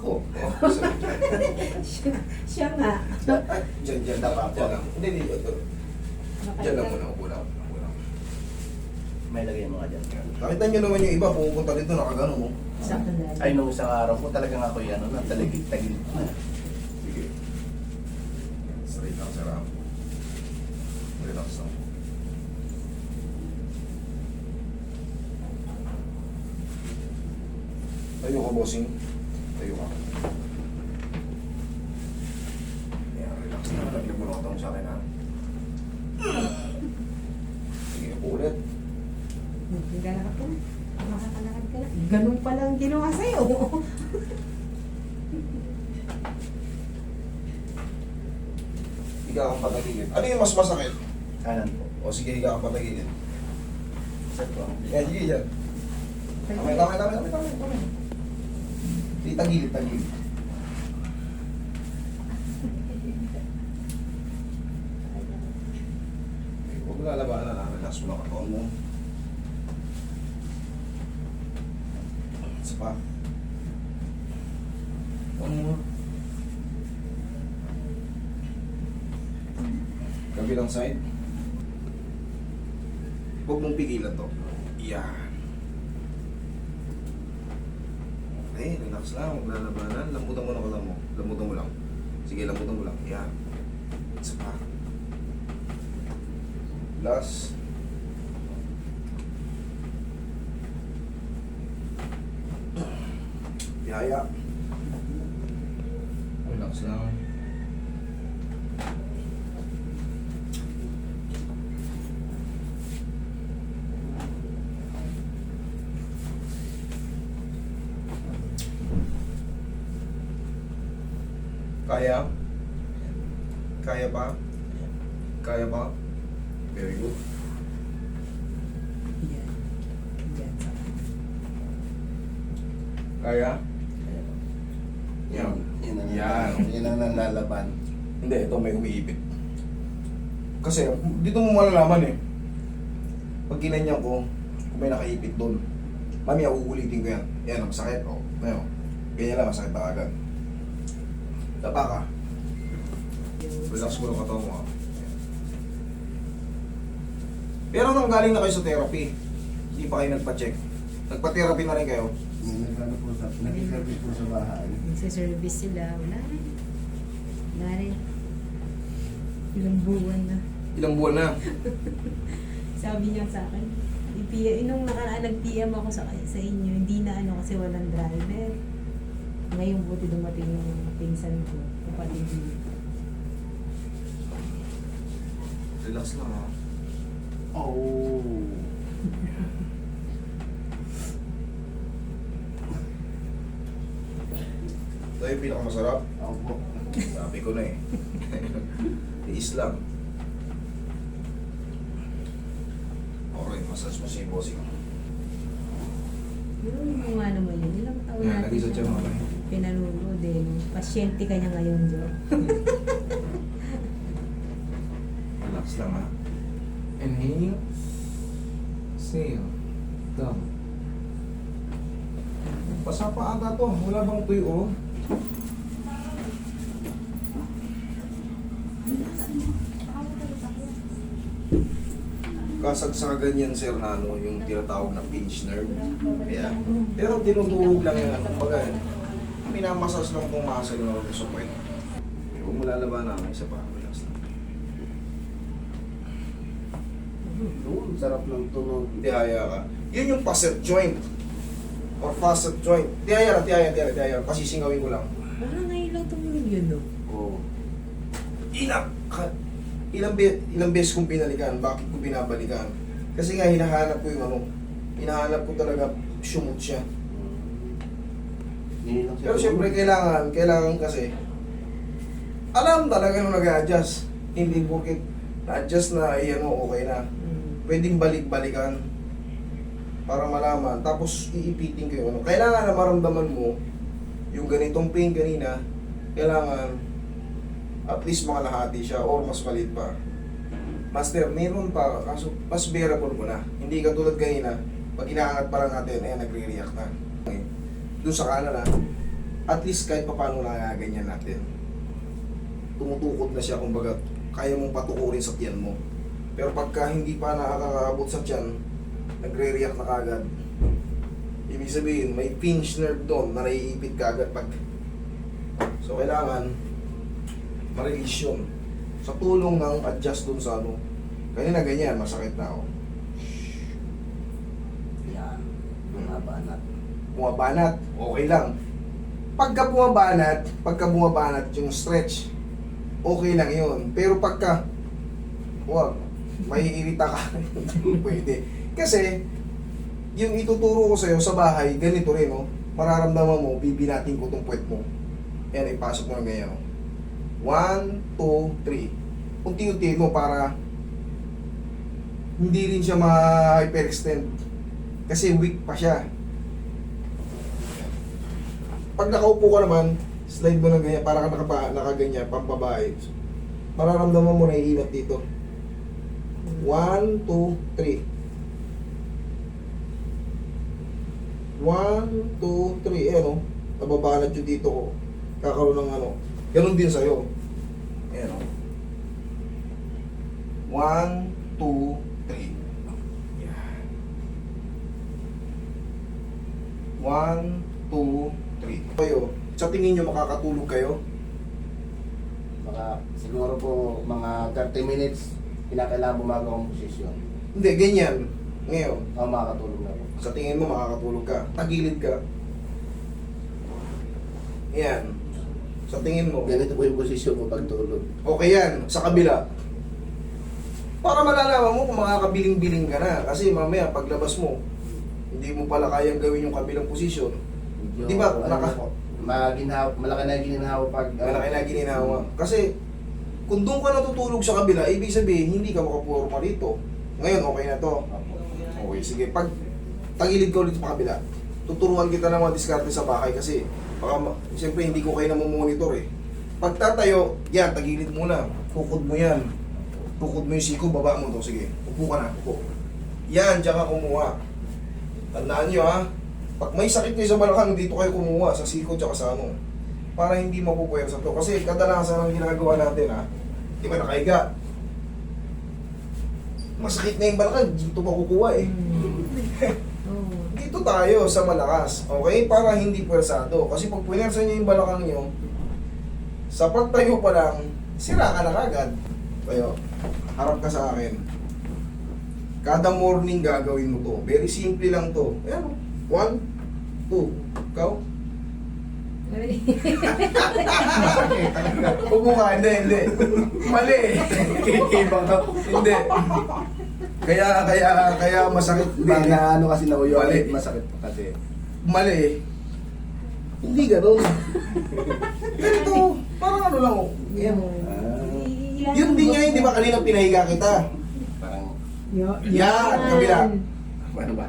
Ako. Siya nga. Ay, dyan, dapat. Dyan lang. Hindi, ito. Dyan lang muna, upo lang. May lagay mo nga dyan. Nakita nyo naman yung iba, pupunta dito, nakagano mo. Sakto na. Ay, nung isang araw ko talagang ako yan, ano, taligid-tagid na. Sige. Straight lang, sir. Relax lang. Tayo ka, bossing. Tayo ka. Ayan, relax na. Naglag mo lang katong sa akin, ha? Sige, ulit. Naglalakad ka na. Makakalakad ka na. Ganun pala ang ginawa sa'yo. Higa kang patagilid. Ano yung mas masakit? Kanan po. O sige, higa kang patagilid. Sir po. Yan, sige, yan. Tama. Di tagilid. Huwag mo lalabanan na. Relax mo lang katawan mo. Isa pa. One more. Kabilang side. Huwag mong pigilan to. Yan. Okay, relax lang. Huwag lalabanan. Lambutan mo na katawan mo. Lambutan mo lang. Sige, lambutan mo lang. Yan. Isa pa. Last. Biyaya. Relax lang. Kaya? Kaya pa? Kaya pa? Very good. Yan. Yan. Kaya? Yan. Yan. Yan ang nalalaban. Hindi, ito may umiipit. Kasi dito mo malalaman eh. Pag ginanyan ko, kung may nakaipit doon. Mamaya uulitin ko yan. Yan, ang sakit. O, ngayon. Ganyan lang, masakit na agad. Tapa ka. Relax mo lang katawan mo. Ayan. Pero nung galing na kayo sa therapy, hindi pa kayo nagpa-check. Nagpa-therapy na rin kayo. Nag-service po sa bahay. Nagsiservice sila. Wala rin. Wala rin. Ilang buwan na. Ilang buwan na. Sabi niya sa akin, nung nakaraan nag-PM ako sa inyo, hindi na ano kasi walang driver. Ngayon buti dumating yung pinsan ko, kapatid niya. Relax lang ha. Oh. Ito yung pinakamasarap. Opo. Sabi ko na eh. Tiis lang. Okay, massage mo si bossing. Yung mga naman yun, ilang taon Yan, natin lagi sa tiyan mo. pinanonood eh. Pasyente ka niya ngayon, Jo. Relax lang ha. Inhale. Exhale. Down. Basa pa ata to. Wala bang tuyo? Kasagsagan yan, sir, na ano, yung tinatawag na pinch nerve. Kaya, pero tinutuhog lang yan. Kumbaga, minamasas lang kung muscle na sa point. Huwag mo lalabanan, isa pa. Relax lang. Doon, sarap ng tunog. Tihaya ka. Yun yung facet joint. Or facet joint. Tihaya. Pasisingawin ko lang. Parang ngayon lang tumunog yun, no? Oh. Ilang beses kong pinalikan. Bakit ko binabalikan? Kasi nga hinahanap ko yung ano. Hinahanap ko talaga sumut siya. Pero siyempre kailangan kasi alam talaga nung nag-a-adjust. Hindi porket na-adjust na iyan okay na. Pwedeng balik-balikan para malaman. Tapos iipitin ko yung ano. Kailangan na maramdaman mo yung ganitong pain kanina. Kailangan at least makalahati siya or mas maliit pa. Master, meron pa, kaso mas bearable mo na. Hindi katulad kanina, pag inaangat pa lang natin, nagre-react na. Okay. Doon sa kanan at least kahit pa paano ganyan natin. Tumutukod na siya, kumbaga, kaya mong patukurin sa tiyan mo. Pero pagka hindi pa nakakaabot sa tiyan, nagre-react na kagad. Ibig sabihin, may pinch nerve doon na naiipit kagad pag... So, kailangan ma-release yun. Sa tulong ng adjust doon sa ano. Kanina ganyan, masakit na ako. Yan. Bumabanat. Bumabanat, okay lang. Pagka bumabanat yung stretch, okay lang yun. Pero pagka, wag, maiirita ka, hindi pwede. Kasi, yung ituturo ko sa'yo sa bahay, ganito rin, oh. Mararamdaman mo, bibinatin ko tong puwet mo. Yan, ipasok mo ng ganyan, oh. 1, 2, 3. Unti-unti mo para hindi rin siya ma-hyperextend. Kasi weak pa siya. Pag nakaupo ka naman, slide mo ng ganyan, para ka nakaganyan, pampabahay. Mararamdaman mo na iinat dito. 1, 2, 3. 1, 2, 3. Ayan o. Nababanat yung dito ko. Kakaroon ng ano. Ganon din sa'yo. Ayan o. 1, 2, 3. Yan. 1, 2, 3. Kayo, sa tingin nyo makakatulog kayo? Baka siguro po mga 30 minutes, kinakailangan bumaga ang posisyon. Hindi, ganyan. Ngayon, Ako makakatulog na po. sa tingin mo makakatulog ka. Tagilid ka. Yan. Sa tingin mo. Ganito po yung posisyon mo pagtulog. Okay yan. Sa kabila. Para malalaman mo kung makakabiling-biling ka na. Kasi mamaya paglabas mo, hindi mo pala kayang gawin yung kabilang posisyon. Medyo, Di ba, po, malaki na ginhawa pag... Malaki na gininawa. Kasi, kung doon ka natutulog sa kabila, ibig sabihin, hindi ka makaporma rito. Ngayon, okay na to. Okay, sige. Pag tagilid ka ulit sa kabila, tuturuan kita ng mga diskarte sa bahay kasi baka, siyempre hindi ko kayo namomonitor eh. Pag tatayo, yan, tagilid muna. Tukod mo yan. Tukod mo yung siko, baba mo to. Sige, upo ka na. Upo. Yan, diyan ka kumuha. Tandaan nyo ha. Pag may sakit kayo sa balakang, dito kayo kumuha sa siko tsaka sa ano. Para hindi mapupuwersa to. Kasi kadalasan ang ginagawa natin ha. Di ba nakahiga? Masakit na yung balakang, dito pa kukuha eh. Dito tayo sa malakas, okay? Para hindi puwersado. Kasi pag puwersa nyo yung balakang nyo, sa pagtayo pa lang, sira ka na kagad. Tayo, harap ka sa akin. Kada morning gagawin mo to. Very simple lang to. Ayan, 1, 2, ikaw? Upo ka, hindi. Mali. Ibang ka. Hindi. Kaya masakit Baka din. na ano kasi nauyo. Mali. Masakit pa kasi. Mali. Hindi gano'n. Ganito, parang ano lang. Yun din nga yun, di ba kanina pinahiga kita? Parang... Yan, kabila. Ano ba?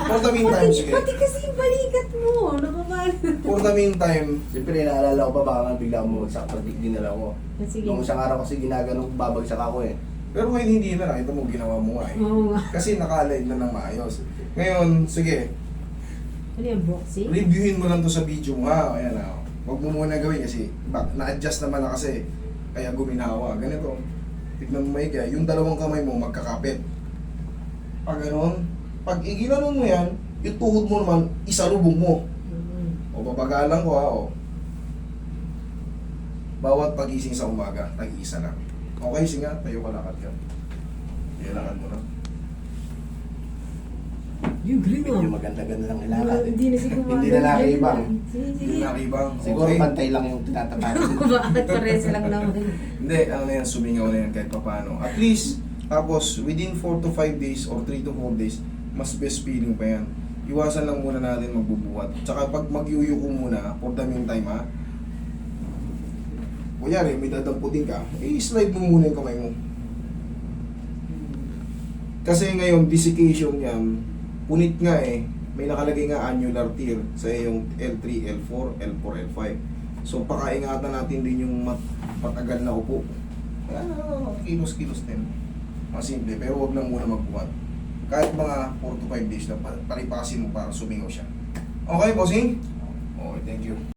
For the meantime, sige. Pati kasi yung balikat mo, nakabal. For the meantime, Siyempre, naalala ko pa baka nga bigla mo bumagsak pag dinala ko. Sige. Nung isang araw kasi ginaganong babagsak ako eh. pero ngayon hindi na, nakita mo ginawa mo nga eh. Oo nga. Kasi naka-align na ng maayos. Ngayon, sige, Ano yung boxing? reviewin mo lang to sa video mo ha. Ayan ha. Huwag mo muna gawin kasi na-adjust naman na kasi. Kaya guminawa. Ganito. Tignan mo maigi. Yung dalawang kamay mo magkakapit. Pag gano'n, pag iginanon mo yan, yung tuhod mo naman, isalubong mo. O babagalan ko ha. O. Bawat pagising sa umaga, tag-isa lang. Okay, sige nga. Tayo ka, lakad ka. Lakad mo na. Yung green Medyo maganda-ganda lang nilakad eh. Hindi na siguro Hindi na nakibang. Sige, Hindi sige. nakibang. Siguro Okay. pantay lang yung tinatapakan. Bakit pares lang naman? Hindi, ano na yan, sumingaw na yan kahit paano. At least, tapos, within 4 to 5 days or 3 to 4 days, mas best feeling pa yan. Iwasan lang muna natin magbubuhat. Tsaka pag magyuyuko muna, for the meantime ha, kunyari, may dadamputin ka, i-slide mo muna yung kamay mo. Kasi ngayon, desiccation yan, punit nga eh, may nakalagay nga annular tear sa iyong L3, L4, L4, L5. So, pakaingatan natin din yung matagal na upo. Kilos-kilos din. Mga simple, pero huwag lang muna magbuhat. Kahit mga 4 to 5 days na palipasin mo para sumingaw siya. Okay, bossing? Okay, thank you.